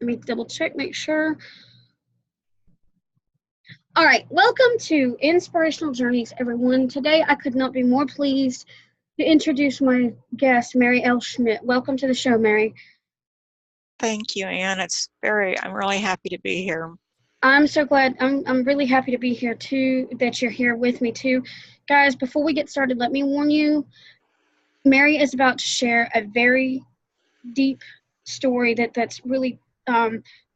Let me double check, make sure. All right, welcome to Inspirational Journeys, everyone. Today, I could not be more pleased to introduce my guest, Mary L. Schmitt. Welcome to the show, Mary. Thank you, Anne. I'm really happy to be here. I'm so glad. I'm really happy to be here too, that you're here with me too. Guys, before we get started, let me warn you, Mary is about to share a very deep story that's really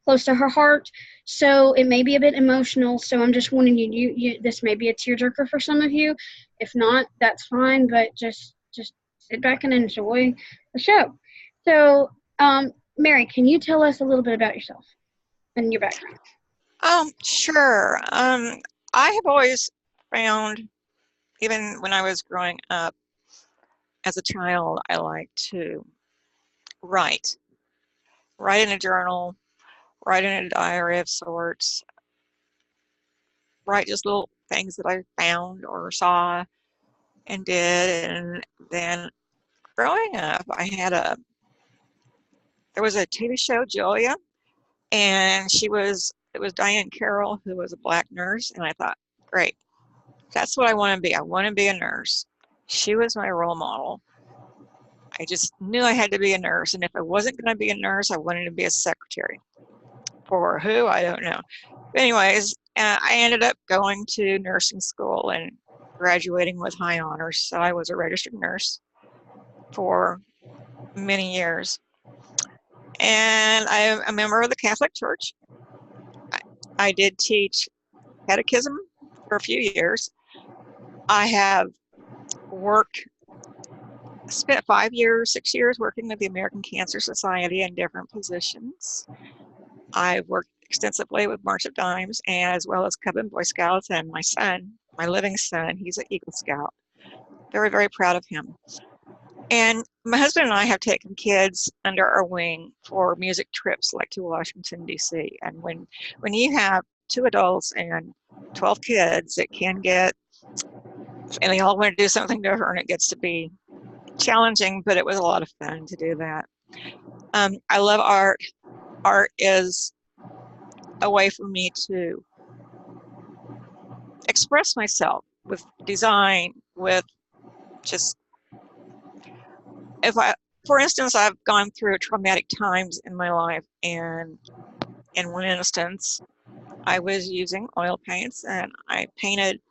close to her heart. So it may be a bit emotional. So I'm just warning you, this may be a tearjerker for some of you. If not, that's fine. But just sit back and enjoy the show. So, Mary, can you tell us a little bit about yourself and your background? Sure. I have always found, even when I was growing up as a child, I liked to write. Write in a journal, write in a diary of sorts, write just little things that I found or saw and did. And then growing up, there was a TV show, Julia, and it was Diane Carroll, who was a black nurse. And I thought, great, that's what I want to be. I want to be a nurse. She was my role model. I just knew I had to be a nurse. And if I wasn't going to be a nurse, I wanted to be a secretary. For who? I don't know. But anyways, I ended up going to nursing school and graduating with high honors. So I was a registered nurse for many years. And I'm a member of the Catholic Church. I did teach catechism for a few years. I have spent 6 years working with the American Cancer Society in different positions. I worked extensively with March of Dimes and as well as Cub and Boy Scouts, and my son, my living son, he's an Eagle Scout. Very, very proud of him. And my husband and I have taken kids under our wing for music trips like to Washington, D.C. And when you have 2 adults and 12 kids, it can get, and they all want to do something different, it gets to be challenging, but it was a lot of fun to do that. I love art. Art is a way for me to express myself with design, with just, for instance, I've gone through traumatic times in my life, and in one instance, I was using oil paints and I painted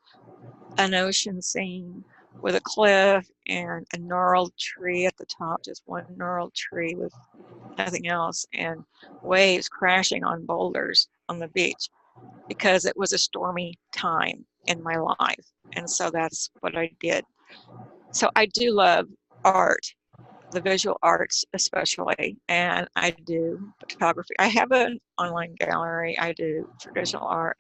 an ocean scene with a cliff and a gnarled tree at the top, just one gnarled tree with nothing else, and waves crashing on boulders on the beach because it was a stormy time in my life. And so that's what I did. So I do love art, the visual arts especially, and I do photography. I have an online gallery. I do traditional art,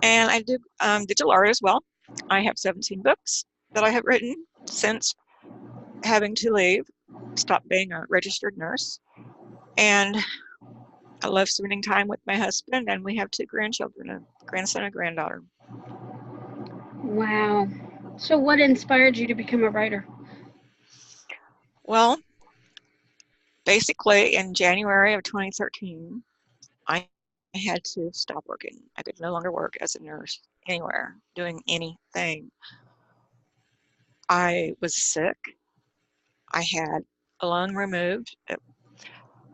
and I do digital art as well. I have 17 books that I have written since having to stop being a registered nurse. And I love spending time with my husband, and we have 2 grandchildren, a grandson and granddaughter. Wow. So what inspired you to become a writer? Well, basically in January of 2013, I had to stop working. I could no longer work as a nurse anywhere, doing anything. I was sick. I had a lung removed.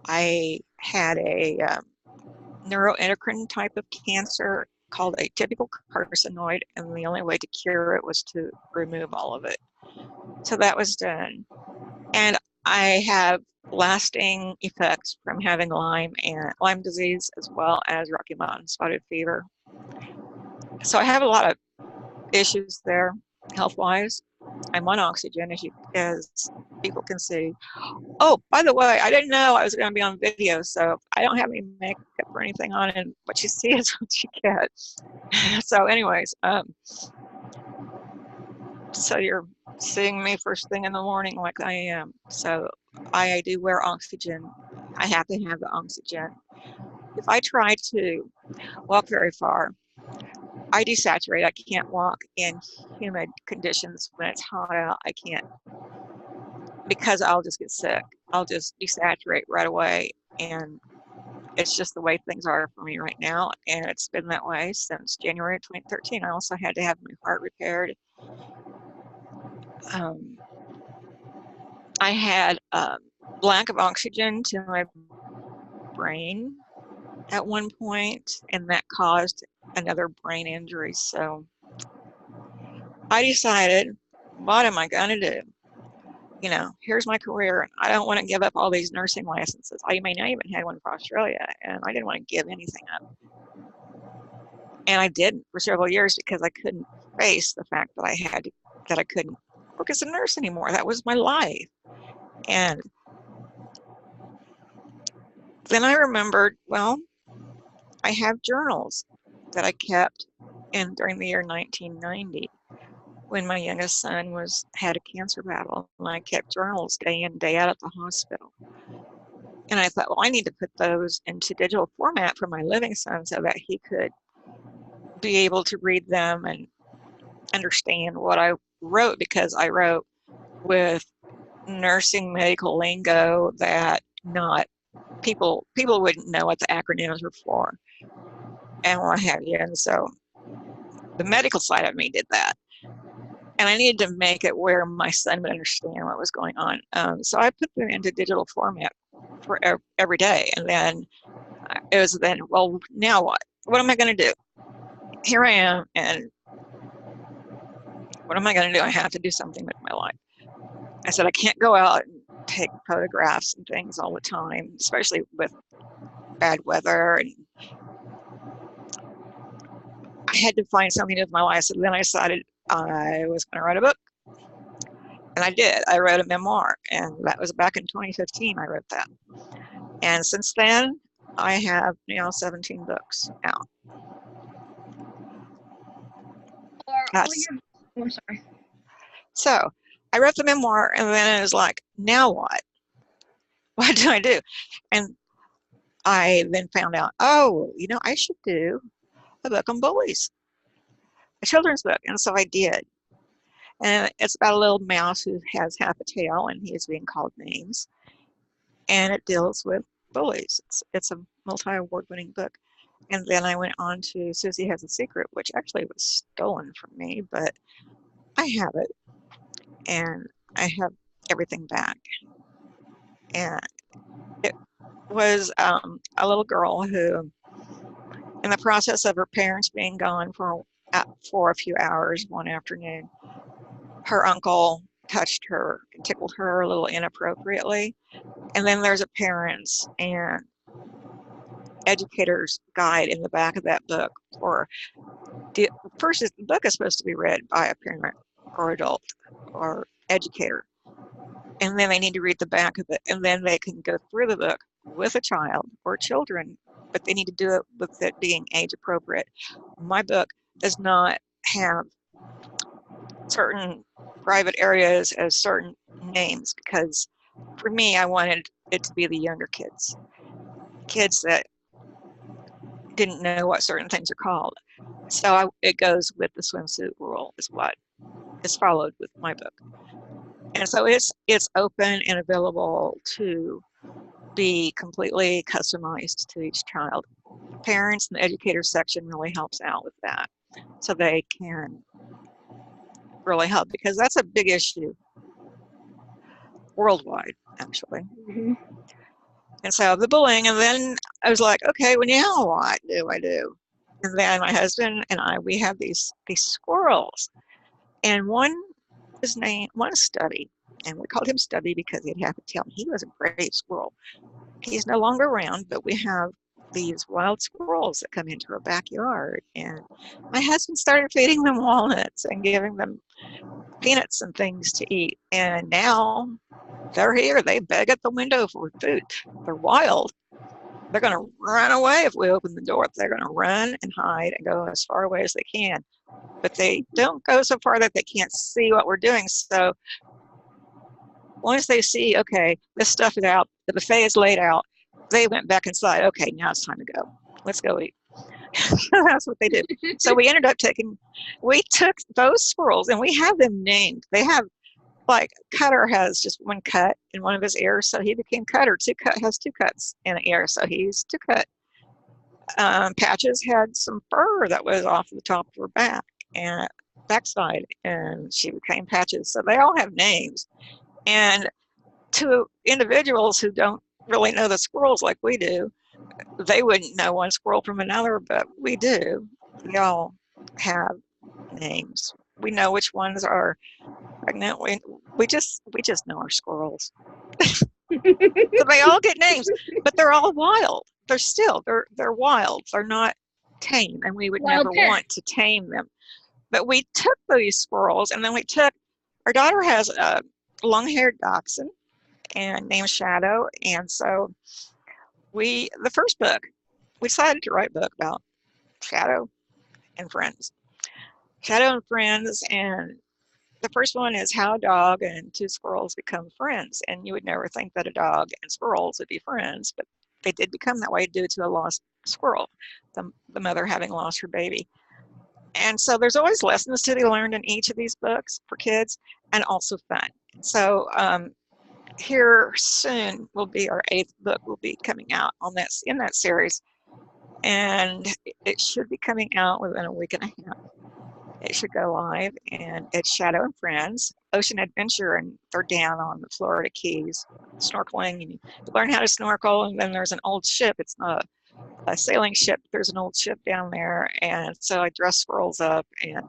I had a neuroendocrine type of cancer called atypical carcinoid, and the only way to cure it was to remove all of it. So that was done. And I have lasting effects from having Lyme disease as well as Rocky Mountain spotted fever. So I have a lot of issues there health-wise. I'm on oxygen, as people can see. Oh, by the way, I didn't know I was going to be on video, so I don't have any makeup or anything on, and what you see is what you get. So anyways, so you're seeing me first thing in the morning like I am. So I do wear oxygen. I have to have the oxygen. If I try to walk very far, I desaturate. I can't walk in humid conditions when it's hot out. I can't, because I'll just get sick. I'll just desaturate right away, and it's just the way things are for me right now, and it's been that way since January of 2013. I also had to have my heart repaired. I had lack of oxygen to my brain at one point, and that caused another brain injury. So I decided, what am I going to do? You know, here's my career, and I don't want to give up all these nursing licenses. I mean, I even had one for Australia, and I didn't want to give anything up. And I didn't for several years because I couldn't face the fact that I couldn't work as a nurse anymore. That was my life. And then I remembered, well, I have journals that I kept during the year 1990 when my youngest son had a cancer battle, and I kept journals day in, day out at the hospital. And I thought, well, I need to put those into digital format for my living son so that he could be able to read them and understand what I wrote, because I wrote with nursing medical lingo that not people wouldn't know what the acronyms were for and what have you. And so the medical side of me did that. And I needed to make it where my son would understand what was going on. So I put them into digital format for every day. And then it was then, well, now what? What am I going to do? Here I am, and what am I going to do? I have to do something with my life. I said, I can't go out and take photographs and things all the time, especially with bad weather. And I had to find something to do with my life. So then I decided I was going to write a book. And I did. I wrote a memoir, and that was back in 2015. I wrote that. And since then, I have now 17 books out. I'm sorry. So I wrote the memoir, and then it was like, now what? What do I do? And I then found out, oh, you know, I should do a book on bullies, a children's book. And so I did. And it's about a little mouse who has half a tail, and he is being called names. And it deals with bullies. It's a multi-award-winning book. And then I went on to Susie Has a Secret, which actually was stolen from me, but I have it. And I have everything back. And it was a little girl who, in the process of her parents being gone for a few hours one afternoon, her uncle touched her and tickled her a little inappropriately. And then there's a parent's and educator's guide in the back of that book. First, the book is supposed to be read by a parent or adult or educator. And then they need to read the back of it. And then they can go through the book with a child or children, but they need to do it with it being age appropriate. My book does not have certain private areas as certain names, because for me, I wanted it to be the younger kids that didn't know what certain things are called. So it goes with the swimsuit rule is what is followed with my book. And so it's open and available to be completely customized to each child. Parents and the educator section really helps out with that, so they can really help, because that's a big issue worldwide, actually. Mm-hmm. And so the bullying, and then I was like, okay, well, now what do I do? And then my husband and I, we have these squirrels, and one is Stubby, and we called him Stubby because he'd have to tell him he was a brave squirrel. He's no longer around, but we have these wild squirrels that come into our backyard, and my husband started feeding them walnuts and giving them peanuts and things to eat, and now they're here. They beg at the window for food. They're wild. They're going to run away if we open the door. They're going to run and hide and go as far away as they can, but they don't go so far that they can't see what we're doing. So once they see, okay, this stuff is out, the buffet is laid out, they went back inside. Okay, now it's time to go. Let's go eat. That's what they did. So we took those squirrels, and we have them named. They have like Cutter has just one cut in one of his ears, so he became Cutter. Has two cuts in an ear, so he's Two Cut. Patches had some fur that was off the top of her back and backside, and she became Patches. So they all have names. And to individuals who don't really know the squirrels like we do, they wouldn't know one squirrel from another, but we do. We all have names. We know which ones are pregnant. We just know our squirrels. So they all get names, but they're all wild. They're wild. They're not tame, and we would never want to tame them. But we took these squirrels, and then our daughter has a long-haired dachshund and named Shadow, and so the first book, we decided to write a book about Shadow and friends. Shadow and friends, and the first one is how a dog and two squirrels become friends. And you would never think that a dog and squirrels would be friends, but they did become that way due to a lost squirrel, the mother having lost her baby. And so there's always lessons to be learned in each of these books for kids, and also fun. So here soon will be our 8th book will be coming out in that series, and it should be coming out within a week and a half. It should go live, and it's Shadow and Friends, Ocean Adventure, and they're down on the Florida Keys snorkeling, and you learn how to snorkel. And then there's an old ship. It's not a sailing ship. There's an old ship down there, and so I dress squirrels up, and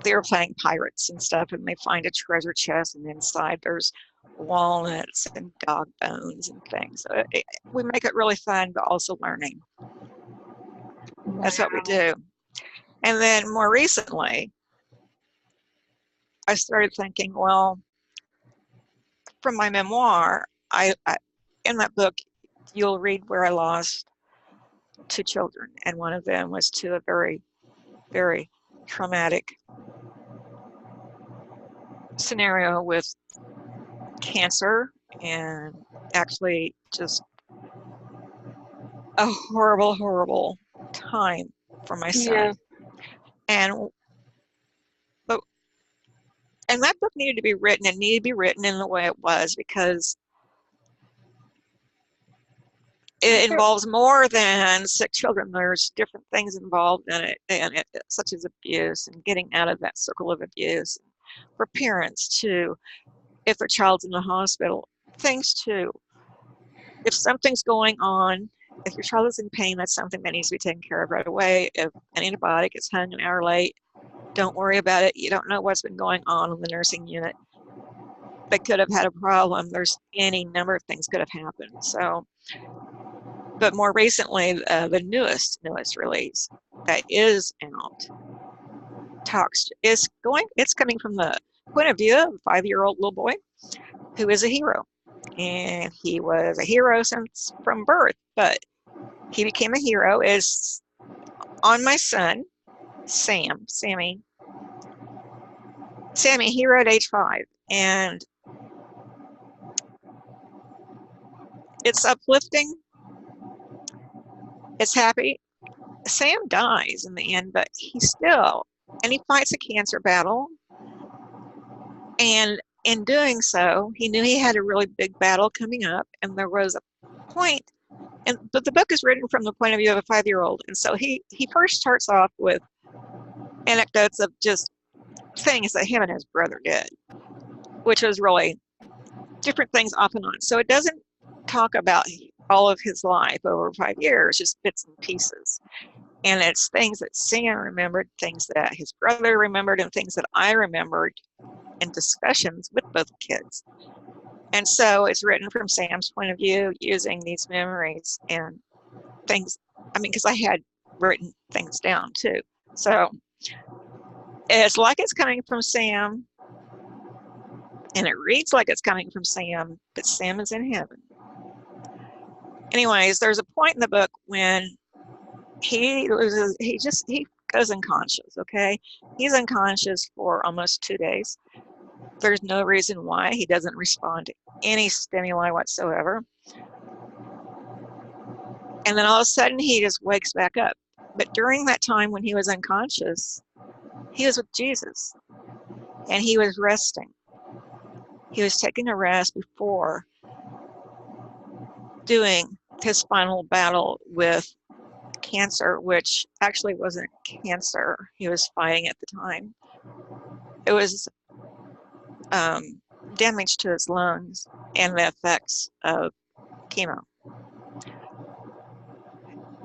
they were playing pirates and stuff, and they find a treasure chest, and inside there's walnuts and dog bones and things. So we make it really fun, but also learning. That's what we do. And then more recently, I started thinking, well, from my memoir, I in that book, you'll read where I lost 2 children, and one of them was to a very, very traumatic scenario with cancer, and actually just a horrible, horrible time for my son. Yeah. And that book needed to be written, and needed to be written in the way it was, because it involves more than sick children. There's different things involved in it, such as abuse and getting out of that circle of abuse. For parents too, if their child's in the hospital, things too. If something's going on, if your child is in pain, that's something that needs to be taken care of right away. If an antibiotic is hung an hour late, don't worry about it. You don't know what's been going on in the nursing unit. They could have had a problem. There's any number of things could have happened. So, but more recently, the newest release that is out it's coming from the point of view of a 5-year-old little boy who is a hero. And he was a hero from birth, but he became a hero is on my son, Sammy, hero at age 5. And it's uplifting. It's happy. Sam dies in the end, but he fights a cancer battle. And in doing so, he knew he had a really big battle coming up, and there was a point. But the book is written from the point of view of a 5-year-old, and so he first starts off with anecdotes of just things that him and his brother did, which was really different things off and on. So it doesn't talk about all of his life over 5 years, just bits and pieces. And it's things that Sam remembered, things that his brother remembered, and things that I remembered in discussions with both kids. And so it's written from Sam's point of view, using these memories and things. I mean, because I had written things down too. So it's like it's coming from Sam, and it reads like it's coming from Sam, but Sam is in heaven. Anyways, there's a point in the book when he goes unconscious, okay? He's unconscious for almost 2 days. There's no reason why. He doesn't respond to any stimuli whatsoever. And then all of a sudden, he just wakes back up. But during that time when he was unconscious, he was with Jesus, and he was resting. he was taking a rest before doing his final battle with cancer, which actually wasn't cancer he was fighting at the time. It was damage to his lungs and the effects of chemo.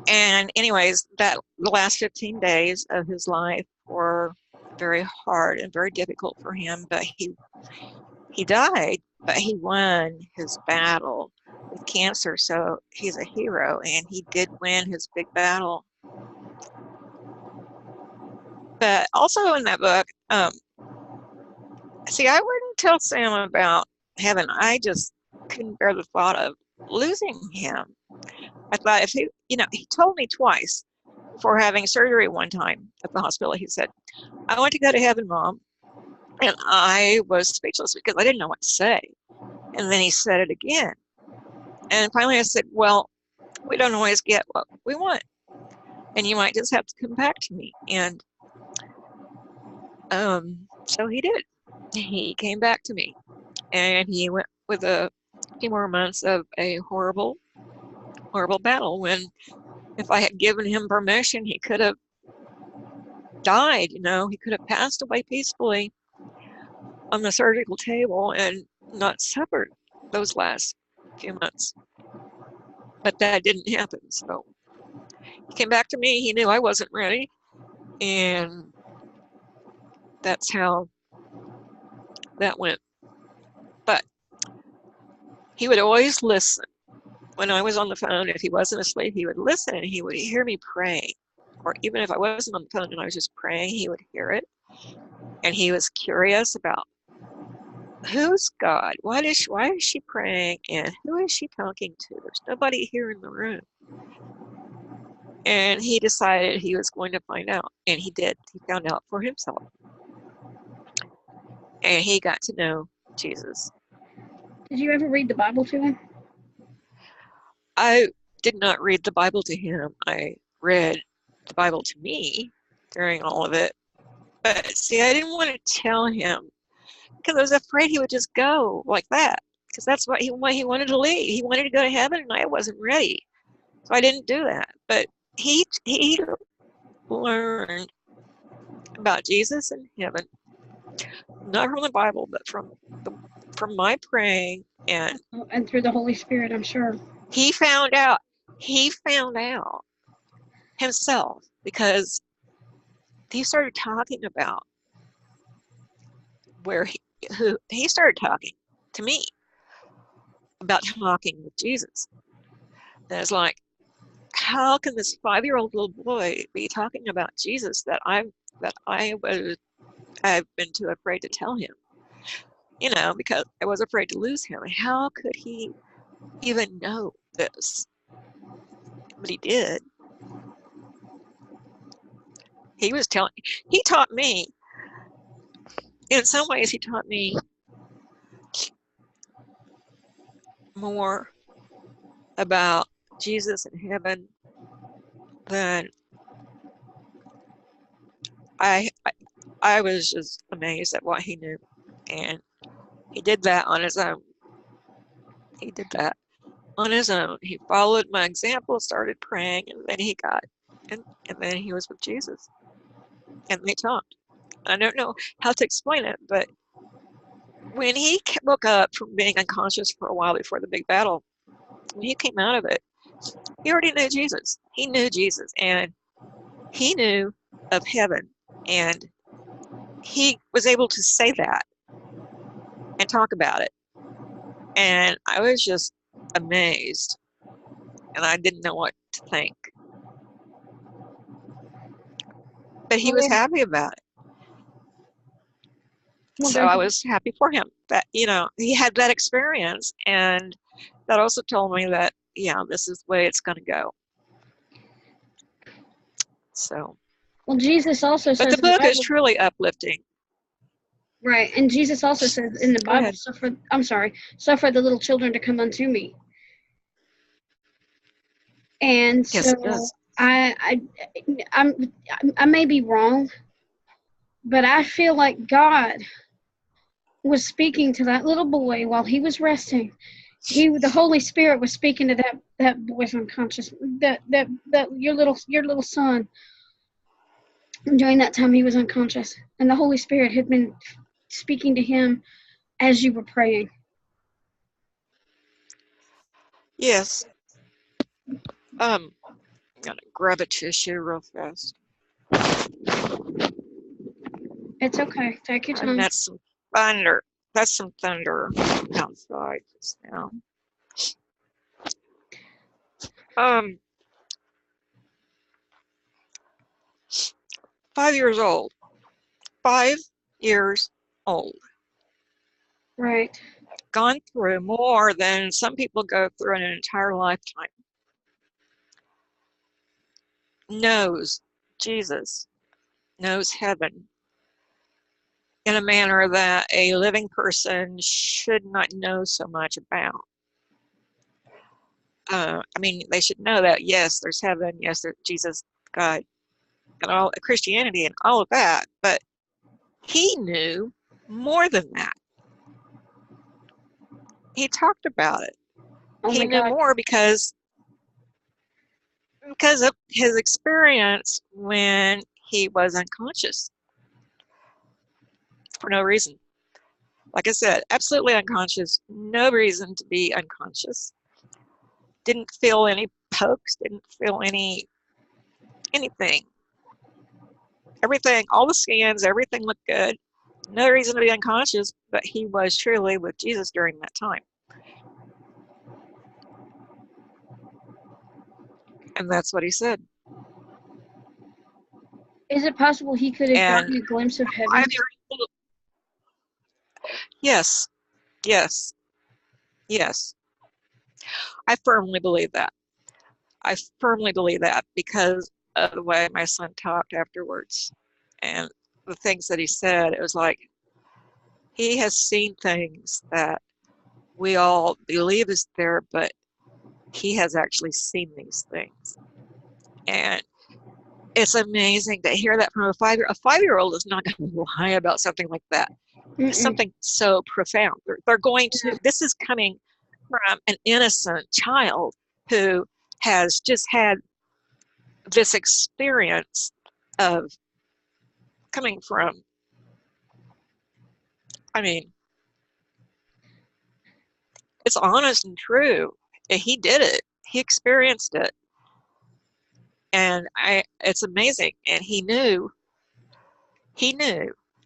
And anyways, the last 15 days of his life were very hard and very difficult for him, but he died, but he won his battle with cancer, so he's a hero, and he did win his big battle. But also in that book, see, I wouldn't tell Sam about heaven. I just couldn't bear the thought of losing him. I thought if he, he told me twice before having surgery one time at the hospital, he said, "I want to go to heaven, Mom." And I was speechless because I didn't know what to say. And then he said it again. And finally I said, "Well, we don't always get what we want. And you might just have to come back to me." And so he did. He came back to me. And he went with a few more months of a horrible, horrible battle when if I had given him permission, he could have died, he could have passed away peacefully on the surgical table and not suffered those last few months. But that didn't happen. So he came back to me. He knew I wasn't ready. And that's how that went. But he would always listen. When I was on the phone, if he wasn't asleep, he would listen and he would hear me pray. Or even if I wasn't on the phone and I was just praying, he would hear it. And he was curious about who's God? Why is she praying? And who is she talking to? There's nobody here in the room. And he decided he was going to find out. And he did. He found out for himself. And he got to know Jesus. Did you ever read the Bible to him? I did not read the Bible to him. I read the Bible to me during all of it. But see, I didn't want to tell him because I was afraid he would just go like that. Because that's what he wanted to leave. He wanted to go to heaven, and I wasn't ready. So I didn't do that. But he learned about Jesus and heaven, not from the Bible, but from my praying and through the Holy Spirit, I'm sure. He found out himself because he started talking about he started talking to me about talking with Jesus. And it's like, how can this 5-year-old little boy be talking about Jesus that I've been too afraid to tell him? Because I was afraid to lose him. How could he even know this? But he did. He taught me, in some ways he taught me more about Jesus and heaven than I was just amazed at what he knew. And he did that on his own. He followed my example, started praying, and then he got, and then he was with Jesus. And they talked. I don't know how to explain it, but when he woke up from being unconscious for a while before the big battle, when he came out of it, he already knew Jesus. He knew Jesus, and he knew of heaven, and he was able to say that and talk about it. And I was just amazed, and I didn't know what to think. But he was happy about it. So I was happy for him that, he had that experience, and that also told me that, this is the way it's going to go. So. Well, Jesus also says. But the book is truly uplifting. Right, and Jesus also says in the Bible, suffer the little children to come unto me. And so yes, it does. I may be wrong, but I feel like God was speaking to that little boy while he was resting. The Holy Spirit was speaking to that boy's unconscious, that your little son, during that time he was unconscious, and the Holy Spirit had been speaking to him as you were praying. Yes. Gotta grab a tissue real fast. It's okay. Take your time. And that's some thunder. That's some thunder outside just now. 5 years old. 5 years old. Right. Gone through more than some people go through in an entire lifetime. Knows Jesus, knows heaven in a manner that a living person should not know so much about. I mean, they should know that, yes, there's heaven, yes, there's Jesus, God, and all Christianity and all of that, but he knew more than that. He talked about it. Oh He my knew God. more because of his experience when he was unconscious for no reason. Like I said, absolutely unconscious, no reason to be unconscious. Didn't feel any pokes, didn't feel anything. Everything, all the scans, everything looked good. No reason to be unconscious, but he was truly with Jesus during that time. And that's what he said. Is it possible he could have gotten a glimpse of heaven? Yes, yes, yes. I firmly believe that. I firmly believe that because of the way my son talked afterwards and the things that he said. It was like he has seen things that we all believe is there, but he has actually seen these things. And it's amazing to hear that from a 5-year-old. A 5-year-old is not going to lie about something like that. Something so profound. They're going to, this is coming from an innocent child who has just had this experience of coming from, I mean, it's honest and true. He did it. He experienced it. And it's amazing. And he knew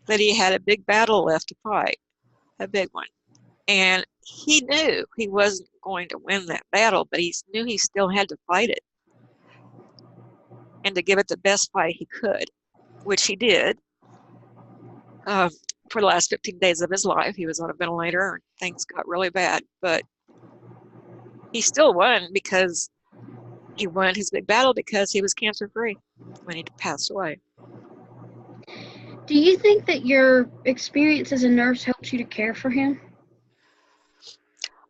that he had a big battle left to fight, a big one. And he knew he wasn't going to win that battle, but he knew he still had to fight it and to give it the best fight he could, which he did. For the last 15 days of his life, he was on a ventilator and things got really bad, but he still won because he won his big battle because he was cancer-free when he passed away. Do you think that your experience as a nurse helped you to care for him?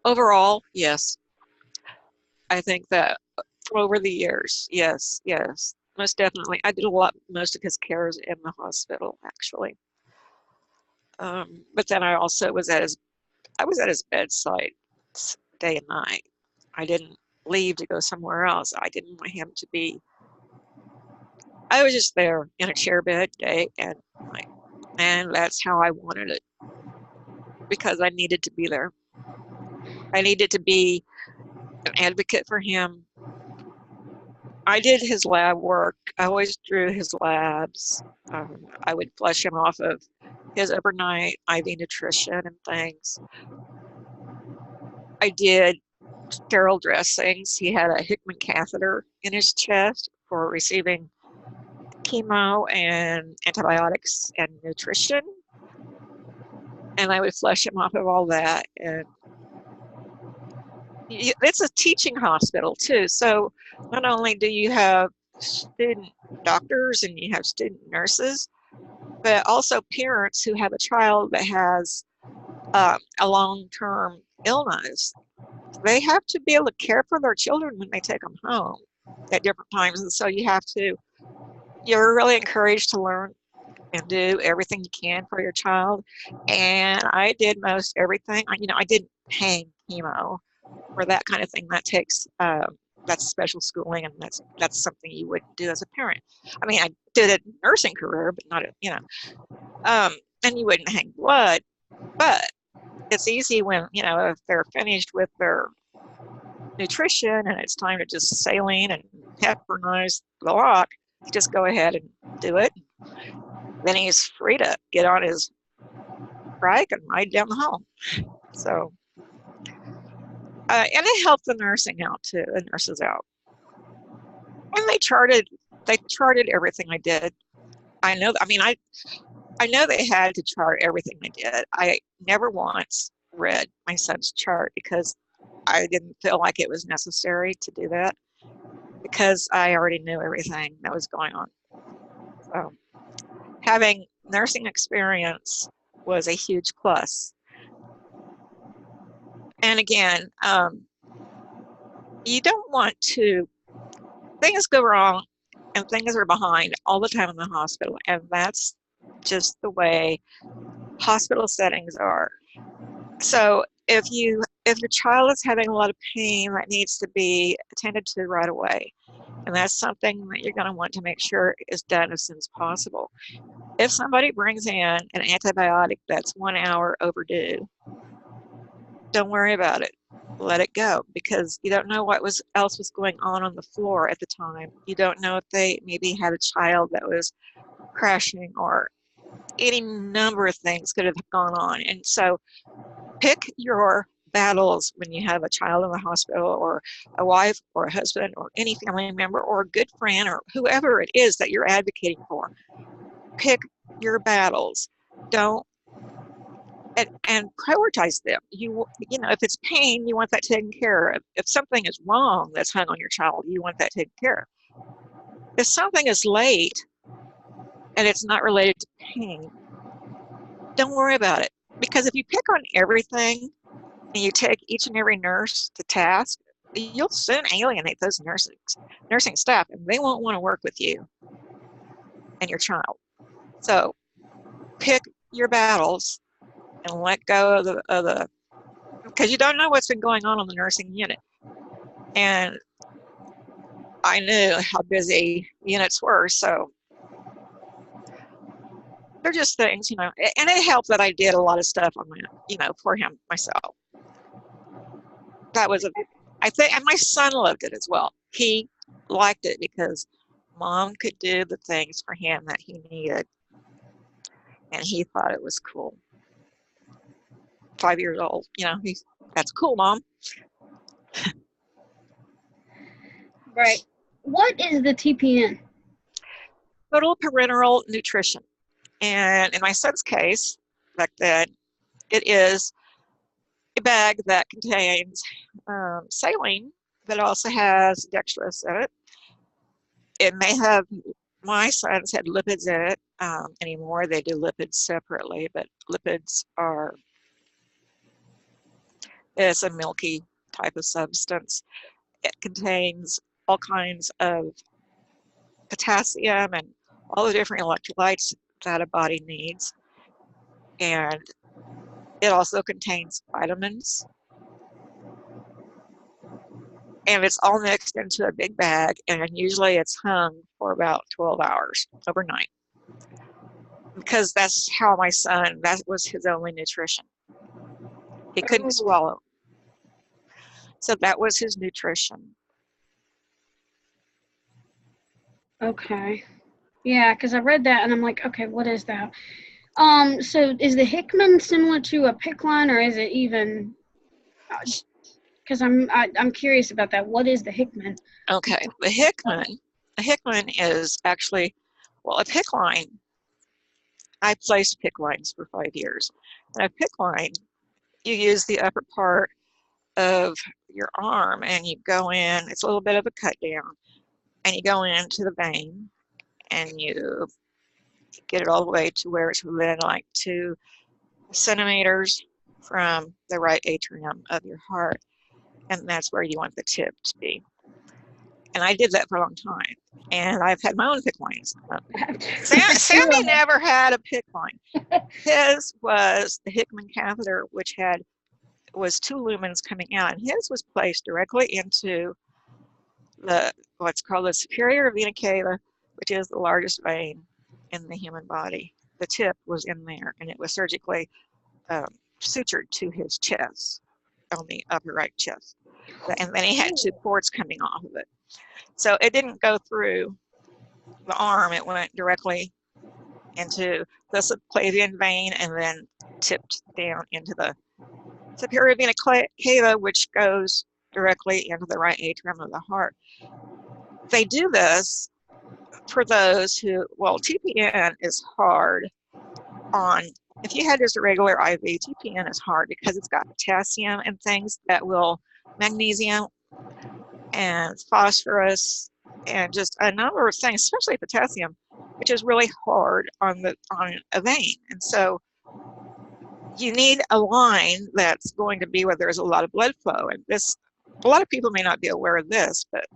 Overall, yes. I think that over the years, yes, most definitely. I did most of his cares in the hospital, actually. But then I also was at his bedside day and night. I didn't leave to go somewhere else. I didn't want him to be. I was just there in a chair bed day and night, and that's how I wanted it because I needed to be there. I needed to be an advocate for him. I did his lab work. I always drew his labs. I would flush him off of his overnight IV nutrition and things. I did sterile dressings. He had a Hickman catheter in his chest for receiving chemo and antibiotics and nutrition. And I would flush him off of all that. And it's a teaching hospital too. So not only do you have student doctors and you have student nurses, but also parents who have a child that has a long-term illness. They have to be able to care for their children when they take them home at different times. And so you're really encouraged to learn and do everything you can for your child. And I did most everything. I didn't hang chemo or that kind of thing. That takes that's special schooling, and that's something you wouldn't do as a parent. I mean, I did a nursing career, but not and you wouldn't hang blood. But it's easy when if they're finished with their nutrition and it's time to just saline and heparinize the lock, you just go ahead and do it. Then he's free to get on his bike and ride down the hall. So, and it helped the nursing out too, the nurses out. And they charted everything I did. I know, I mean, I know they had to chart everything I did. I never once read my son's chart because I didn't feel like it was necessary to do that because I already knew everything that was going on. So having nursing experience was a huge plus. And again, you don't want to, things go wrong and things are behind all the time in the hospital. And that's just the way hospital settings are. So if your child is having a lot of pain that needs to be attended to right away, and that's something that you're going to want to make sure is done as soon as possible. If somebody brings in an antibiotic that's 1 hour overdue, don't worry about it. Let it go, because you don't know what else was going on the floor at the time. You don't know if they maybe had a child that was crashing, or any number of things could have gone on. And so pick your battles when you have a child in the hospital, or a wife or a husband or any family member or a good friend or whoever it is that you're advocating for. Pick your battles. Don't and prioritize them. If it's pain, you want that taken care of. If something is wrong that's hung on your child, you want that taken care of. If something is late and it's not related to pain, don't worry about it. Because if you pick on everything and you take each and every nurse to task, you'll soon alienate those nursing staff, and they won't want to work with you and your child. So pick your battles and let go of the because you don't know what's been going on the nursing unit. And I knew how busy units were, so they're just things, and it helped that I did a lot of stuff on for him myself. That was I think, and my son loved it as well. He liked it because mom could do the things for him that he needed, and he thought it was cool. 5 years old, that's cool, Mom. Right. What is the TPN? Total parenteral nutrition. And in my son's case, back then, it is a bag that contains saline, but also has dextrose in it. It may have, my son's had lipids in it. Anymore, they do lipids separately, but lipids it's a milky type of substance. It contains all kinds of potassium and all the different electrolytes that a body needs. And it also contains vitamins. And it's all mixed into a big bag, and usually it's hung for about 12 hours overnight. Because that's how my son, that was his only nutrition. He couldn't swallow. So that was his nutrition. Okay. Yeah, because I read that and I'm like, okay, what is that? So is the Hickman similar to a PICC line, or is it even? Because I'm curious about that. What is the Hickman? Okay, the Hickman is actually, well, a PICC line. I placed PICC lines for 5 years. And a PICC line, you use the upper part of your arm and you go in, it's a little bit of a cut down, and you go into the vein and you get it all the way to where it's within like 2 centimeters from the right atrium of your heart, and that's where you want the tip to be. And I did that for a long time. And I've had my own PICC lines. Sammy never had a PICC line. His was the Hickman catheter, which was 2 lumens coming out, and his was placed directly into what's called the superior vena cava, which is the largest vein in the human body. The tip was in there, and it was surgically sutured to his chest, on the upper right chest. And then he had 2 cords coming off of it. So it didn't go through the arm, it went directly into the subclavian vein and then tipped down into the superior vena cava, which goes directly into the right atrium of the heart. They do this for those who, well, TPN is hard on, if you had just a regular IV, TPN is hard because it's got potassium and things that will, magnesium and phosphorus and just a number of things, especially potassium, which is really hard on a vein. And so you need a line that's going to be where there's a lot of blood flow. And this, a lot of people may not be aware of this, but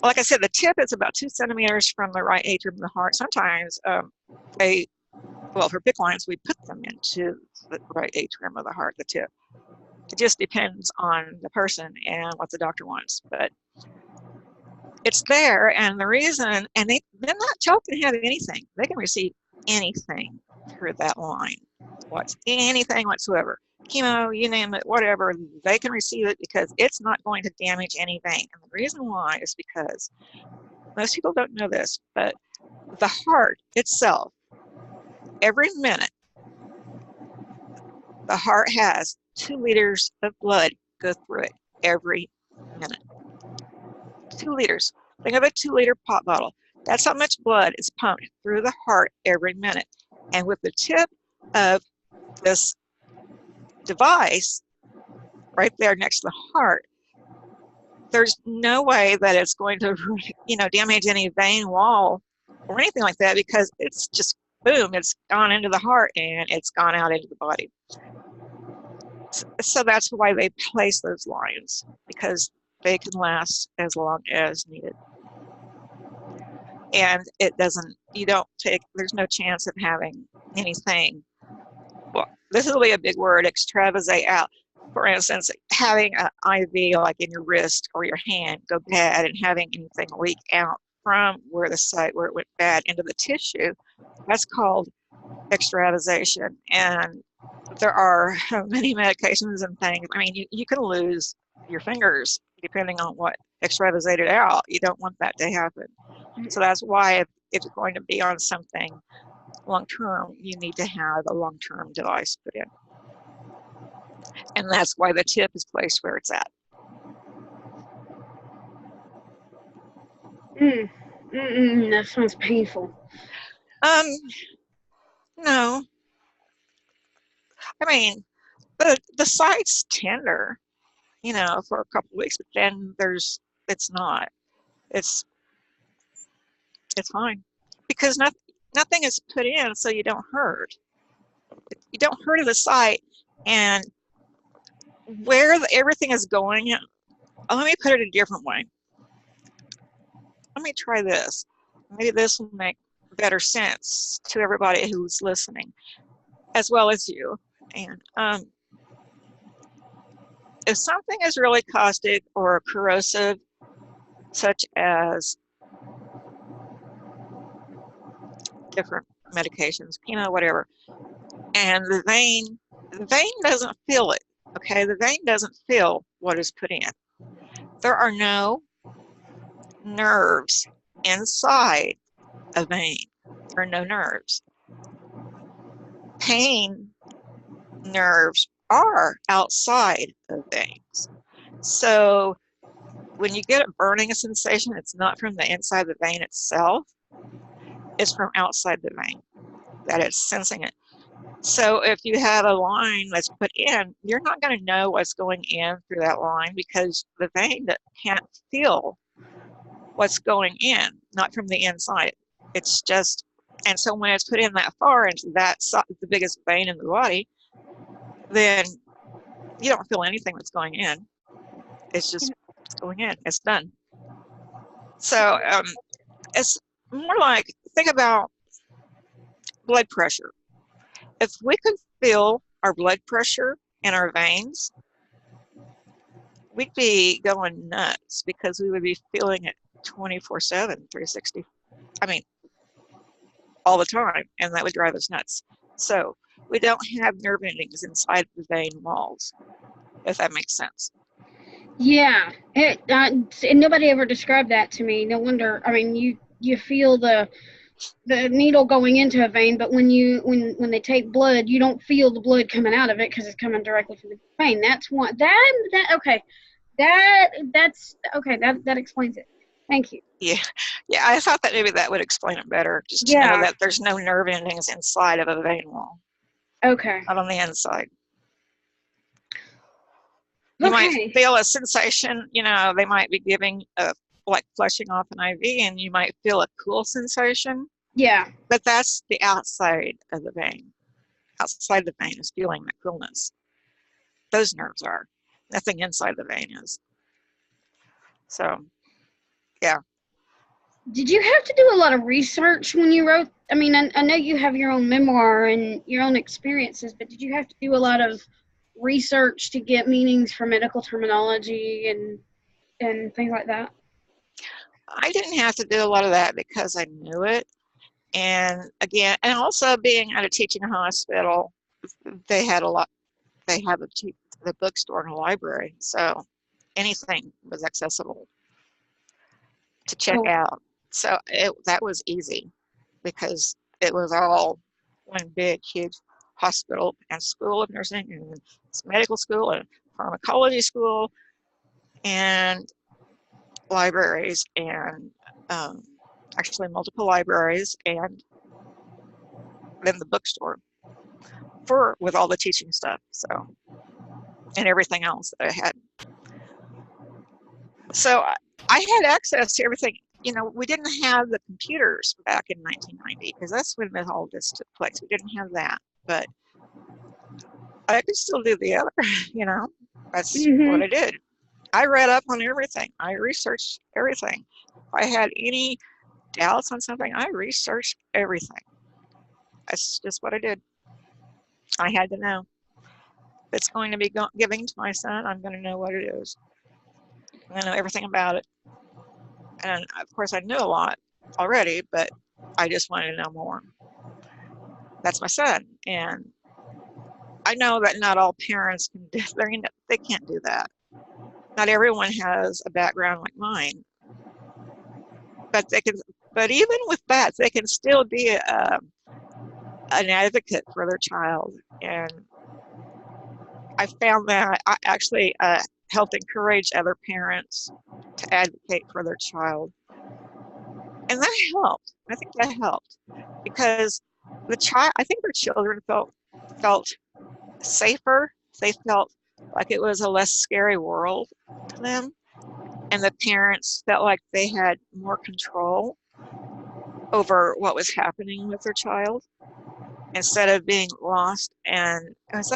like I said, the tip is about 2 centimeters from the right atrium of the heart. Sometimes well, for PICC lines, we put them into the right atrium of the heart, the tip. It just depends on the person and what the doctor wants, but it's there. And the reason, and they're not child can have anything. They can receive anything through that line. Anything whatsoever. Chemo, you name it, whatever, they can receive it because it's not going to damage any vein. And the reason why is because most people don't know this, but the heart itself, every minute, the heart has 2 liters of blood go through it every minute. 2 liters. Think of a 2-liter pop bottle. That's how much blood is pumped through the heart every minute. And with the tip of this device right there next to the heart, there's no way that it's going to, damage any vein wall or anything like that, because it's just boom, it's gone into the heart and it's gone out into the body. So that's why they place those lines, because they can last as long as needed. And it doesn't, there's no chance of having anything. Well, this will be a big word, extravasate out. For instance, having an IV like in your wrist or your hand go bad and having anything leak out from where the site where it went bad into the tissue, that's called extravasation. And there are many medications and things. I mean, you can lose your fingers depending on what extravasated out. You don't want that to happen. So that's why if you're going to be on something long-term, you need to have a long-term device put in. And that's why the tip is placed where it's at. That sounds painful. No. I mean, the site's tender, for a couple of weeks, but then it's not. It's fine. Because nothing is put in so you don't hurt. You don't hurt at the site. And where everything is going, let me put it a different way. Let me try this. Maybe this will make better sense to everybody who's listening, as well as you. And if something is really caustic or corrosive, such as different medications, whatever, and the vein doesn't feel it, okay? The vein doesn't feel what is put in. There are no nerves inside a vein. There are no nerves. Pain nerves are outside of veins. So when you get a burning sensation, it's not from the inside of the vein itself. It's from outside the vein that it's sensing it. So if you have a line that's put in, you're not going to know what's going in through that line because the vein can't feel what's going in, not from the inside. It's just, and so when it's put in that far into the biggest vein in the body, then you don't feel anything that's going in. It's just going in. It's done. So it's more like, think about blood pressure. If we could feel our blood pressure in our veins, we'd be going nuts because we would be feeling it 24/7, 360. I mean, all the time, and that would drive us nuts. So we don't have nerve endings inside the vein walls, if that makes sense. Yeah, and nobody ever described that to me. No wonder. I mean, you feel the needle going into a vein, but when they take blood, you don't feel the blood coming out of it because it's coming directly from the vein. That's one that okay. That's okay. That explains it. Thank you. Yeah, yeah. I thought that maybe that would explain it better, just to know Yeah. that there's no nerve endings inside of a vein wall, Okay. not on the inside. You might Okay. feel a sensation, they might be giving like flushing off an IV, and you might feel a cool sensation, Yeah. but that's the outside of the vein. Outside the vein is feeling that coolness. Those nerves are. Nothing inside the vein is. So, yeah. Did you have to do a lot of research when you wrote? I mean, I know you have your own memoir and your own experiences, but did you have to do a lot of research to get meanings for medical terminology and things like that? I didn't have to do a lot of that because I knew it. And again, and also being at a teaching hospital, they had a lot, they have the bookstore and a library. So anything was accessible to check Oh, out. So that was easy because it was all one big, huge hospital and school of nursing and medical school and pharmacology school and libraries and actually multiple libraries and then the bookstore with all the teaching stuff. So, and everything else that I had. So I had access to everything. We didn't have the computers back in 1990 because that's when all this took place. We didn't have that, but I could still do the other, that's what I did. I read up on everything. I researched everything. If I had any doubts on something, I researched everything. That's just what I did. I had to know. If it's going to be giving to my son, I'm going to know what it is. I'm going to know everything about it. And of course, I knew a lot already, but I just wanted to know more. That's my son. And I know that not all parents can do, they can't do that. Not everyone has a background like mine, but even with that, they can still be an advocate for their child. And I found that I actually helped encourage other parents to advocate for their child. And that helped. I think that helped because I think their children felt safer. They felt like it was a less scary world to them. And the parents felt like they had more control over what was happening with their child instead of being lost. And that's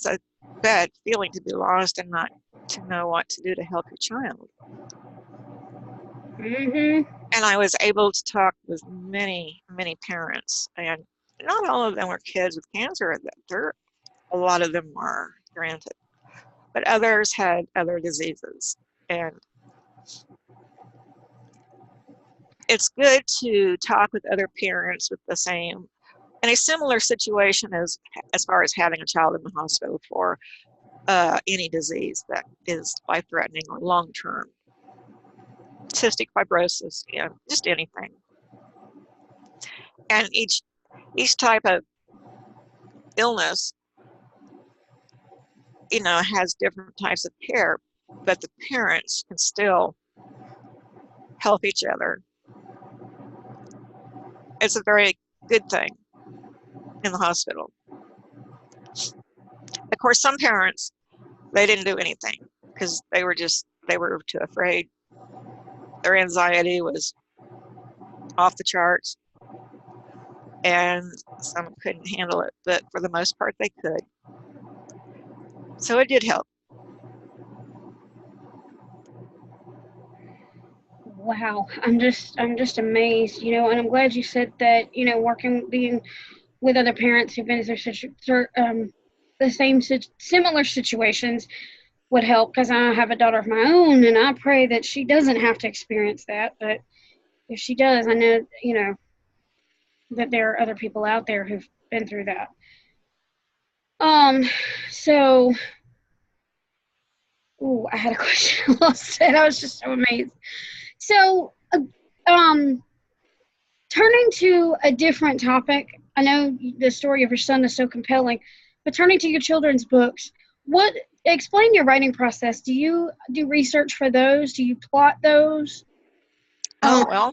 a bad feeling, to be lost and not to know what to do to help your child. And I was able to talk with many, many parents, and not all of them were kids with cancer. A lot of them were, granted, but others had other diseases. And it's good to talk with other parents with the same, in a similar situation as far as having a child in the hospital for any disease that is life-threatening or long-term. Cystic fibrosis, just anything. And each type of illness, has different types of care, but the parents can still help each other. It's a very good thing in the hospital. Of course, some parents, they didn't do anything because they were too afraid. Their anxiety was off the charts, and some couldn't handle it, but for the most part, they could. So it did help. wow, I'm just amazed, and I'm glad you said that, being with other parents who've been through the similar situations would help, because I have a daughter of my own, and I pray that she doesn't have to experience that. But if she does, I know, that there are other people out there who've been through that. Um, so, I had a question I lost it. I was just so amazed. So, um, turning to a different topic, I know the story of your son is so compelling, but turning to your children's books, explain your writing process. Do you do research for those? Do you plot those? Um, Oh,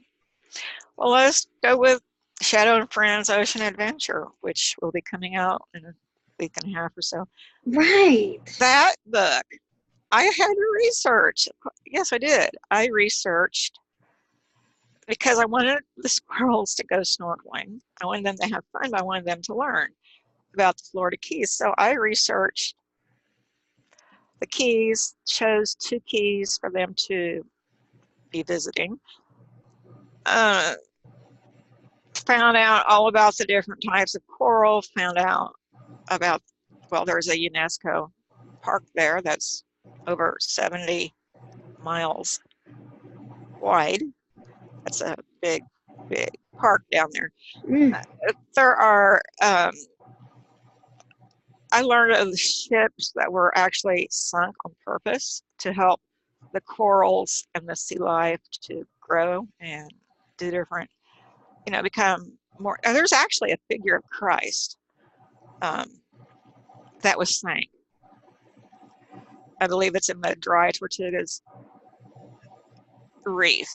well, let's go with Shadow and Friends Ocean Adventure, which will be coming out in a week and a half or so. right. That book, I had to research. Yes, I did. I researched because I wanted the squirrels to go snorkeling. I wanted them to have fun, but I wanted them to learn about the Florida Keys. So I researched the Keys, chose 2 keys for them to be visiting, uh, found out all about the different types of coral, found out about, well, there's a UNESCO park there that's over 70 miles wide. That's a big, big park down there. Mm, There are, I learned of the ships that were actually sunk on purpose to help the corals and the sea life to grow and do different, become more. There's actually a figure of Christ um, that was sank. I believe it's in the Dry Tortugas Reef.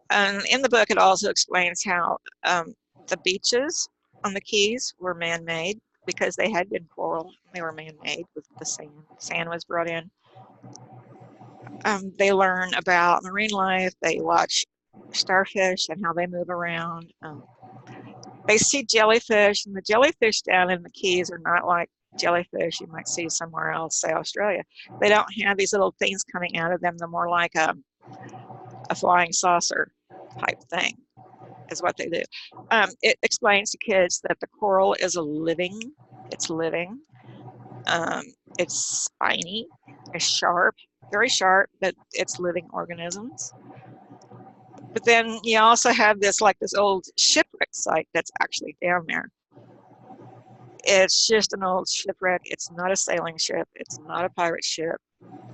And in the book, it also explains how the beaches on the Keys were man-made because they had been coral. They were man-made with the sand. Sand was brought in. They learn about marine life. They watch starfish and how they move around. They see jellyfish, and the jellyfish down in the Keys are not like jellyfish you might see somewhere else, say Australia. They don't have these little things coming out of them. They're more like a flying saucer type thing is what they do. It explains to kids that the coral is it's living, um, it's spiny, it's sharp, very sharp, but it's living organisms. But then you also have this old shipwreck site that's actually down there. It's just an old shipwreck. It's not a sailing ship. It's not a pirate ship.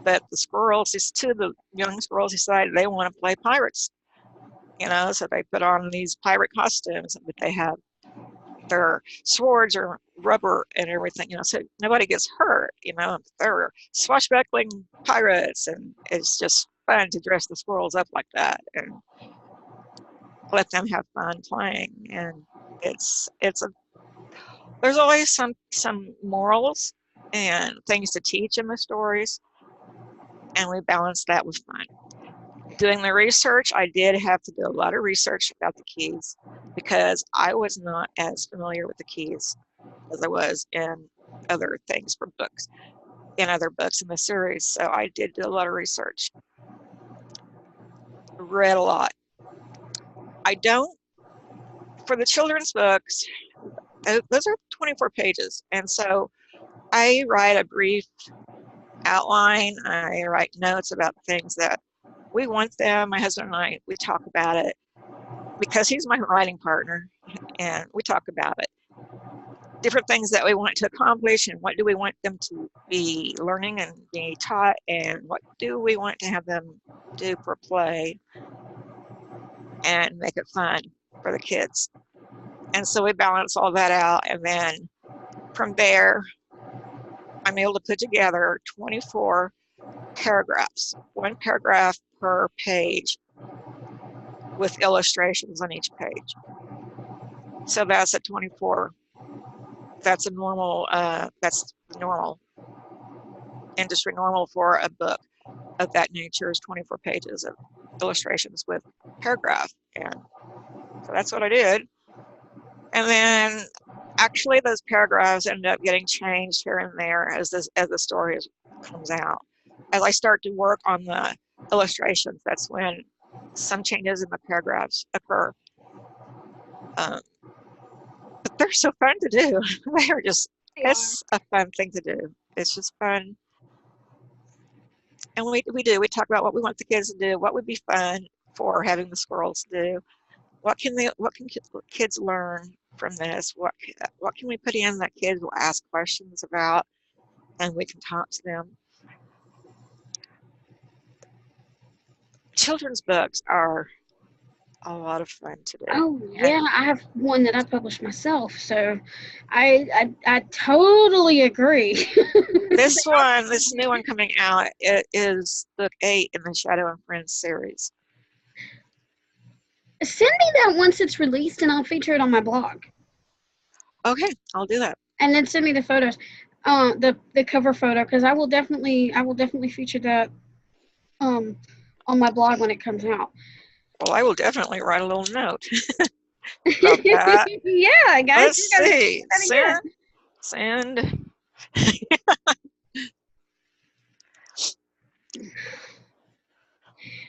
But the squirrels, these 2 of the young squirrels decided they want to play pirates. So they put on these pirate costumes, but they have their swords are rubber and everything, so nobody gets hurt, they're swashbuckling pirates, and it's just fun to dress the squirrels up like that and let them have fun playing. And there's always some morals and things to teach in the stories, and we balance that with fun. Doing the research, I did have to do a lot of research about the Keys because I was not as familiar with the Keys as I was in other things for books, in other books in the series. So I did do a lot of research, read a lot. I don't, for the children's books, those are 24 pages. And so I write a brief outline. I write notes about things that we want them, my husband and I, we talk about it because he's my writing partner, and we talk about it. Different things that we want to accomplish, and what do we want them to be learning and being taught, and what do we want to have them do for play and make it fun for the kids. And so we balance all that out, and then from there, I'm able to put together 24 paragraphs, 1 paragraph per page with illustrations on each page. So that's a 24. That's normal industry normal for a book of that nature is 24 pages of illustrations with paragraph. And so that's what I did. And then actually those paragraphs ended up getting changed here and there as the story comes out. As I start to work on the illustrations. That's when some changes in the paragraphs occur. But they're so fun to do. They're just, it's a fun thing to do. It's just fun. And we talk about what we want the kids to do, what would be fun for having the squirrels do. What can kids learn from this? What can we put in that kids will ask questions about, and we can talk to them. Children's books are a lot of fun to do. Oh yeah, I have one that I published myself, so I totally agree. This new one coming out, it is book 8 in the Shadow and Friends series. Send me that once it's released, and I'll feature it on my blog. Okay, I'll do that. And then send me the photos, the cover photo, because I will definitely feature that on my blog when it comes out. Well, I will definitely write a little note about that. Yeah, guys. Let's see. Send.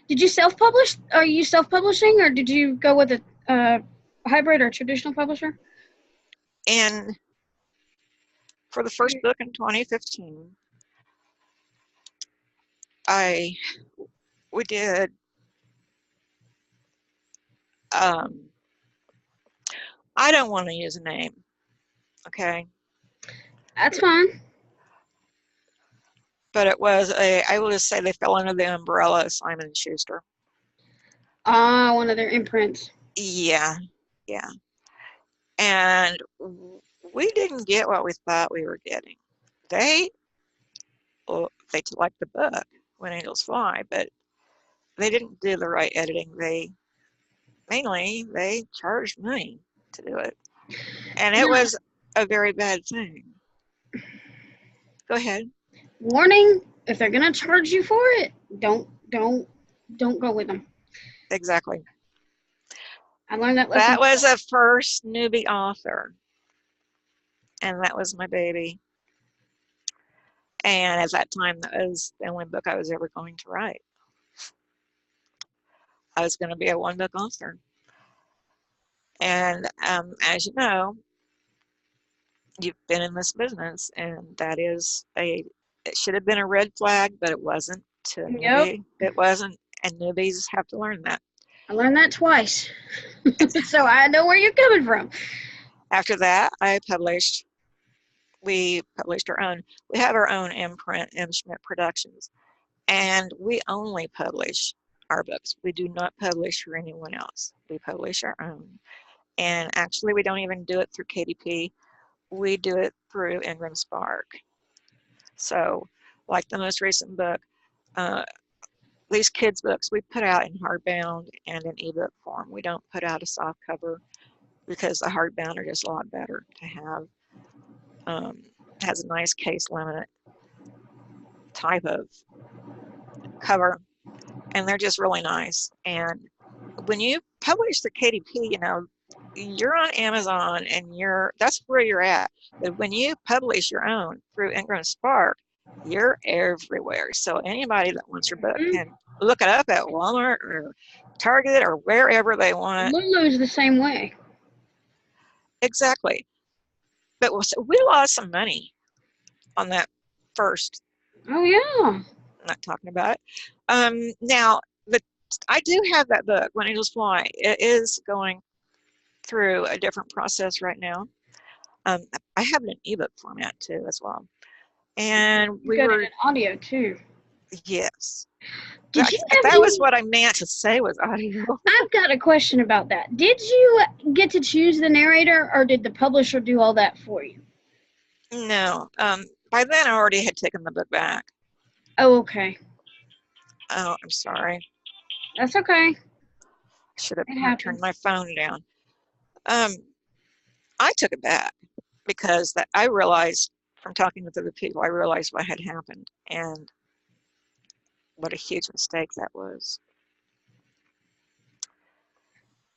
Did you self-publish? Are you self-publishing, or did you go with a hybrid or traditional publisher? And for the first book in 2015, we did I don't want to use a name, okay? That's fine. But it was I will just say they fell under the umbrella of Simon & Schuster. One of their imprints. Yeah. And we didn't get what we thought we were getting. They liked the book, When Angels Fly, but they didn't do the right editing. They charged money to do it. And it was a very bad thing. Go ahead. Warning, if they're gonna charge you for it, don't go with them. Exactly. I learned that lesson. That was a first newbie author. And that was my baby. And at that time, that was the only book I was ever going to write. I was going to be a one-book author. And as you know, you've been in this business, and that is it should have been a red flag, but it wasn't to a newbie. It wasn't, and newbies have to learn that. I learned that twice. So I know where you're coming from. After that, we published our own. We have our own imprint, Schmitt Productions, and we only publish our books. We do not publish for anyone else. We publish our own. And actually, we don't even do it through KDP. We do it through Ingram Spark. So, like the most recent book, these kids' books we put out in hardbound and in ebook form. We don't put out a soft cover because the hardbound are just a lot better to have. Has a nice case laminate type of cover, and they're just really nice. And when you publish the KDP, you know, you're on Amazon and that's where you're at. But when you publish your own through Ingram Spark, you're everywhere. So anybody that wants your book can look it up at Walmart or Target or wherever they want. Lulu's the same way. Exactly. But we lost some money on that first. Oh yeah. I'm not talking about it. Now, I do have that book, When Angels Fly. It is going through a different process right now. I have it in ebook format too, as well. And we got it in audio too. Yes. That was what I meant to say was audio. I've got a question about that. Did you get to choose the narrator, or did the publisher do all that for you? No. By then, I already had taken the book back. Oh, okay. Oh, I'm sorry. That's okay. Should have turned my phone down. I took it back because I realized from talking with other people, I realized what had happened and what a huge mistake that was.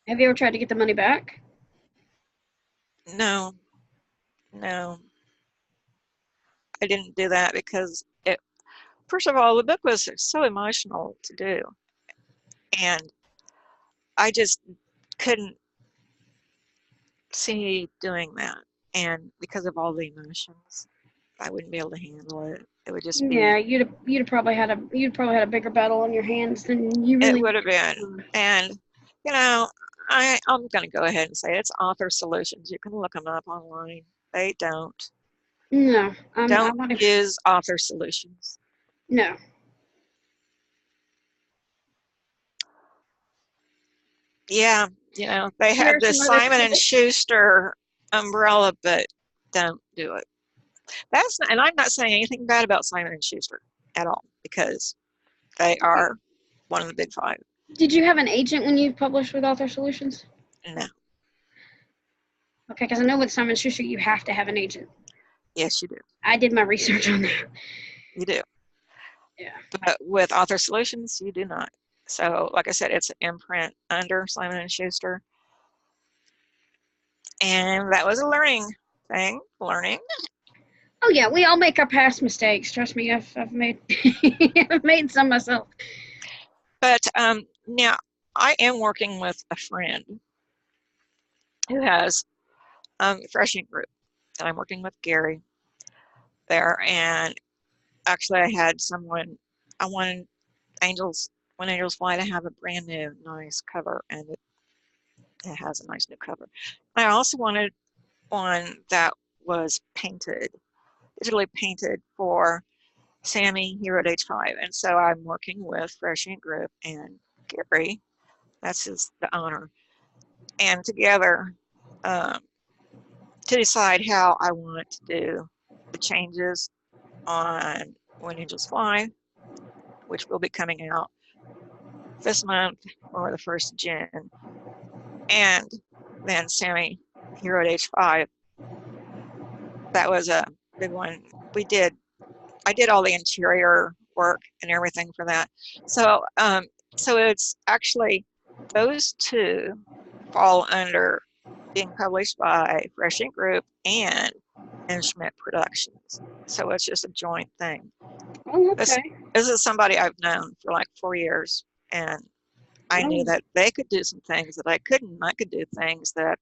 Have you ever tried to get the money back? No. I didn't do that because first of all, the book was so emotional to do, and I just couldn't see doing that. And because of all the emotions, I wouldn't be able to handle it. It would just Yeah, be, you'd probably had a bigger battle on your hands than you it really. would have been. And, you know, I'm going to go ahead and say it's Author Solutions. You can look them up online. They don't. No, I Don't want to. use Author Solutions. No. Yeah, you know, they There have are this some other Simon and Schuster umbrella, but don't do it. That's not, and I'm not saying anything bad about Simon and Schuster at all, because they are one of the big five. Did you have an agent when you published with Author Solutions? No. Okay, because I know with Simon Schuster you have to have an agent. Yes, you do. I did my research on that. You do. Yeah. But with Author Solutions, you do not. So, like I said, it's an imprint under Simon and Schuster, and that was a learning thing. Learning. Oh yeah, we all make our past mistakes. Trust me, I've made I've made some myself. But now I am working with a friend who has a Freshing Group, and I'm working with Gary there. And actually, I had someone, I wanted Angels, When Angels Fly to have a brand new, nice cover, and it has a nice new cover. I also wanted one that was painted, digitally painted for Sammy here at age 5. And so I'm working with Freshing Group and Gary, the owner, and together um, to decide how I want to do the changes on When Angels Fly, which will be coming out this month or the 1st of June. And then Sammy, Hero at Age 5. That was a big one. I did all the interior work and everything for that. So it's actually those two fall under being published by Freshing Group and Schmitt Productions. So it's just a joint thing. Oh, This okay. this is somebody I've known for like 4 years, and I knew Oh, that they could do some things that I couldn't. I could do things that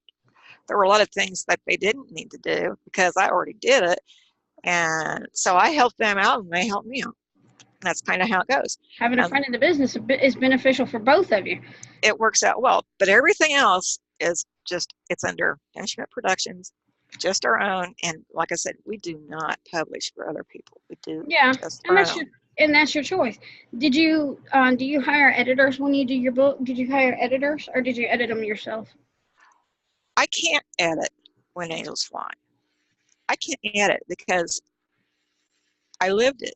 there were a lot of things that they didn't need to do because I already did it. And so I helped them out and they helped me out. That's kind of how it goes. having a Um, friend in the business is beneficial for both of you. it works out well, but everything else is just, it's under Instrument Productions, just our own. And like I said, we do not publish for other people. We do Yeah, just and our that's own. your choice. Do you hire editors when you do your book? Did you hire editors or did you edit them yourself? I can't edit When Angels Fly. I can't edit because I lived it.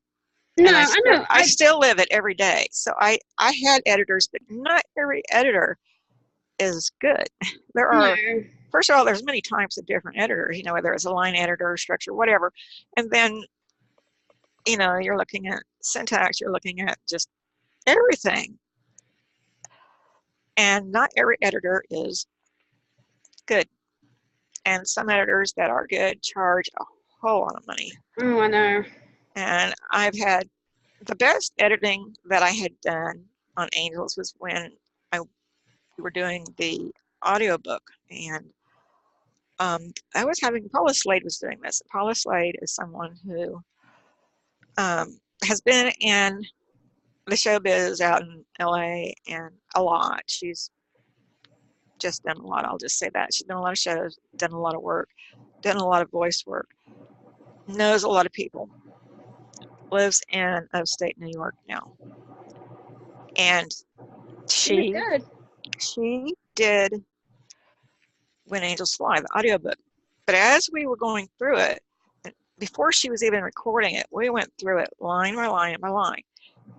No, And I know. I still live it every day. So I had editors, but not every editor is good. There are, No. first of all, there's many types of different editors, you know, whether it's a line editor, structure, whatever. And then, you know, you're looking at syntax, you're looking at just everything. And not every editor is good. And some editors that are good charge a whole lot of money. Oh, I know. And I've had the best editing that I had done on Angels was when we were doing the audiobook, and I was having, Paula Slade was doing this. Paula Slade is someone who has been in the showbiz out in LA and a lot. She's just done a lot. I'll just say that. She's done a lot of shows, done a lot of work, done a lot of voice work, knows a lot of people, lives in upstate New York now. And You're she good. she did When Angels Fly, the audiobook. But as we were going through it, before she was even recording it, we went through it line by line by line.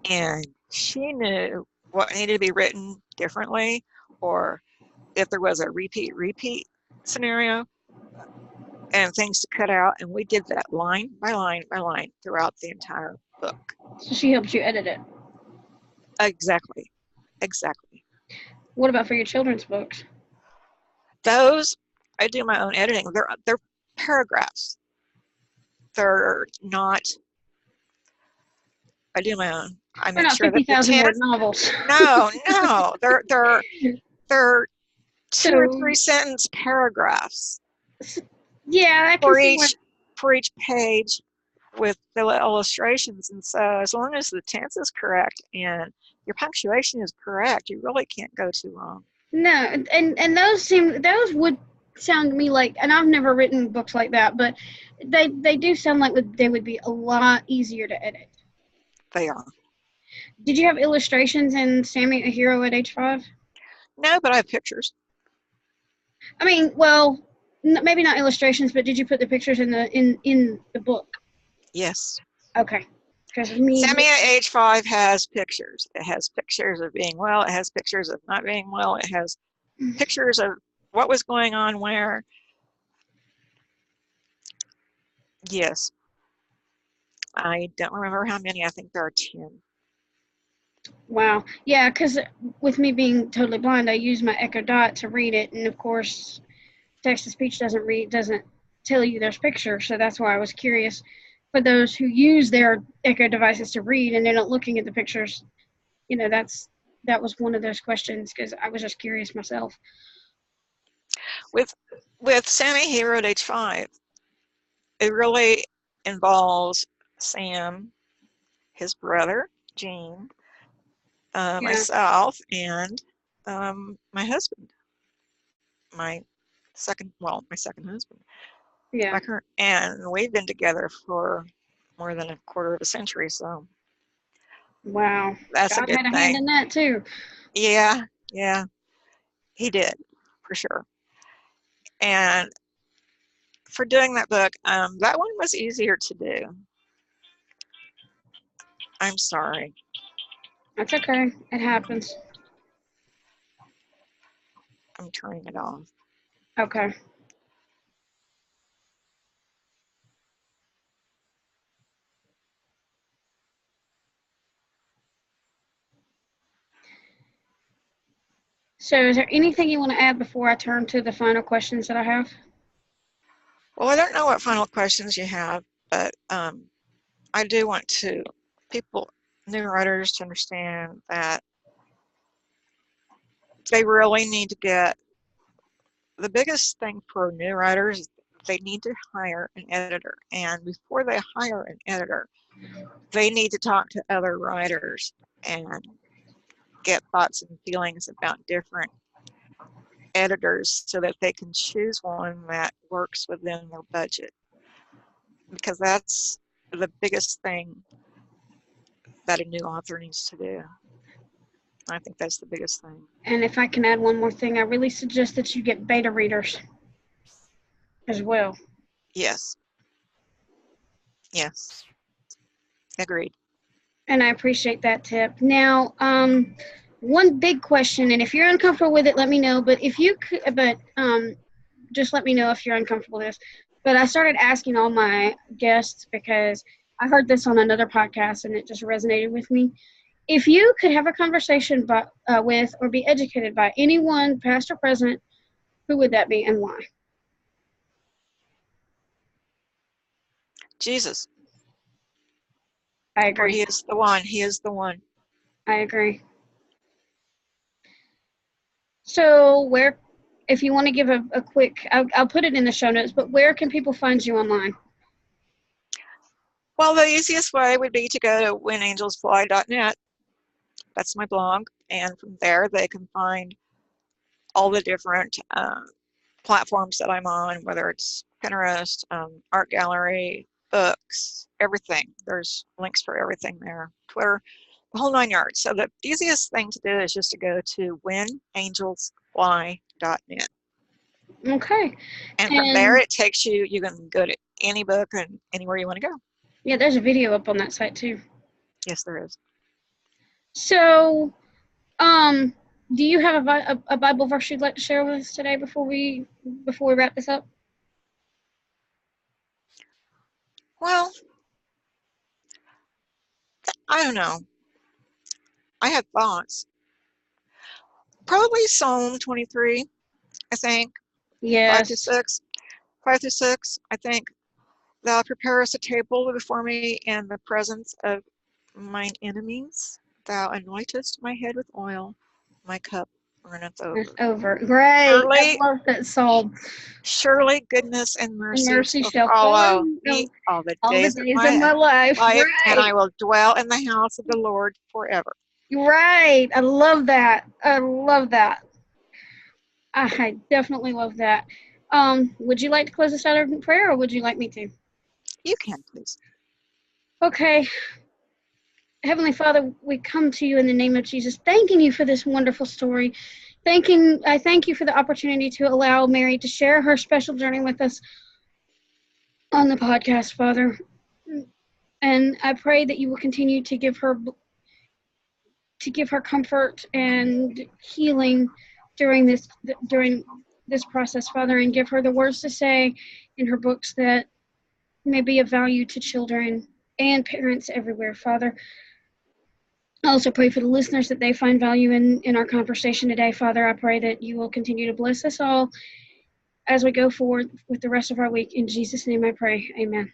And she knew what needed to be written differently, or if there was a repeat scenario and things to cut out. And we did that line by line by line throughout the entire book. So she helps you edit it. Exactly. Exactly. What about for your children's books? Those, I do my own editing. They're paragraphs. They're not I do my own. I They're make not sure that the 50,000 word tense. novels. No, no, they're 2 or 3 So, sentence paragraphs yeah, I can for see where. each page with the illustrations. And so as long as the tense is correct and your punctuation is correct, you really can't go too wrong. No, and those would sound to me like, and I've never written books like that, but they do sound like they would be a lot easier to edit. They are. Did you have illustrations in Sammy a Hero at age 5? No, but I have pictures. I mean, well, maybe not illustrations, but did you put the pictures in the book? Yes. Okay, because me. Sammy at age 5 has pictures. It has pictures of being well. It has pictures of not being well. It has pictures of what was going on where. Yes. I don't remember how many. I think there are 10. Wow. Yeah, because with me being totally blind, I use my Echo Dot to read it, and of course, text to speech doesn't tell you there's pictures, so that's why I was curious. For those who use their Echo devices to read and they're not looking at the pictures, that was one of those questions because I was just curious myself. With Sammy Hero at age 5, it really involves Sam, his brother, Gene, Yeah, myself, and my husband, my my second husband, yeah. my current, and we've been together for more than a quarter of a century, so Wow. that's a God good had a hand in thing. that too. Yeah, yeah, he did, for sure. And for doing that book, that one was easier to do. I'm sorry. That's okay. It happens. I'm turning it off. Okay. So is there anything you want to add before I turn to the final questions that I have? Well, I don't know what final questions you have, but I do want new writers, to understand that they really need to get the biggest thing for new writers is they need to hire an editor. And before they hire an editor, they need to talk to other writers and get thoughts and feelings about different editors so that they can choose one that works within their budget. Because that's the biggest thing that a new author needs to do. I think that's the biggest thing. And if I can add one more thing, I really suggest that you get beta readers as well. Yes. Yes. Agreed. And I appreciate that tip. Now, one big question, and if you're uncomfortable with it, let me know. But if you could, just let me know if you're uncomfortable with this. But I started asking all my guests because I heard this on another podcast and it just resonated with me. If you could have a conversation with or be educated by anyone, past or present, who would that be and why? Jesus. I For agree. he is the one. He is the one. I agree. So if you want to give a quick, I'll put it in the show notes, but where can people find you online? Well, the easiest way would be to go to whenangelsfly.net. That's my blog. And from there, they can find all the different platforms that I'm on, whether it's Pinterest, art gallery, books, everything. There's links for everything there. Twitter, the whole 9 yards. So the easiest thing to do is just to go to whenangelsfly.net. Okay. And from there, And it takes you, you can go to any book and anywhere you want to go. yeah, there's a video up on that site too. Yes, there is. So, um, do you have a Bible verse you'd like to share with us today before we wrap this up? Well, I don't know. I had thoughts. Probably Psalm 23, I think, 5 through Yes. 6. 5 through 6, I think. Thou preparest a table before me in the presence of mine enemies. Thou anointest my head with oil, my cup runneth It's over. over. Great. I Surely, love that song. surely goodness and And mercy mercy shall shall follow follow me me all the all the days of days of my my life. life, and Right. I will dwell in the house of the Lord forever. Right. I love that. I love that. I definitely love that. Would you like to close us out in prayer, or would you like me to? You can, please. Okay. Heavenly Father, we come to you in the name of Jesus, thanking you for this wonderful story. I thank you for the opportunity to allow Mary to share her special journey with us on the podcast, Father. And I pray that you will continue to give her comfort and healing during this process, Father, and give her the words to say in her books that may be of value to children and parents everywhere, Father. I also pray for the listeners that they find value in our conversation today, Father. I pray that you will continue to bless us all as we go forward with the rest of our week. In Jesus' name I pray. Amen.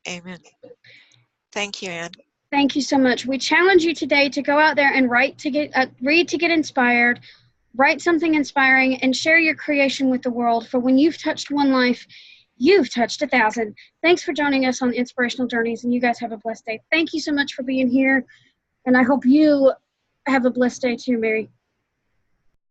Amen. Thank you, Anne. Thank you so much. We challenge you today to go out there and read to get inspired, write something inspiring, and share your creation with the world. For when you've touched one life, you've touched 1,000. Thanks for joining us on Inspirational Journeys, and you guys have a blessed day. Thank you so much for being here, and I hope you have a blessed day too, Mary.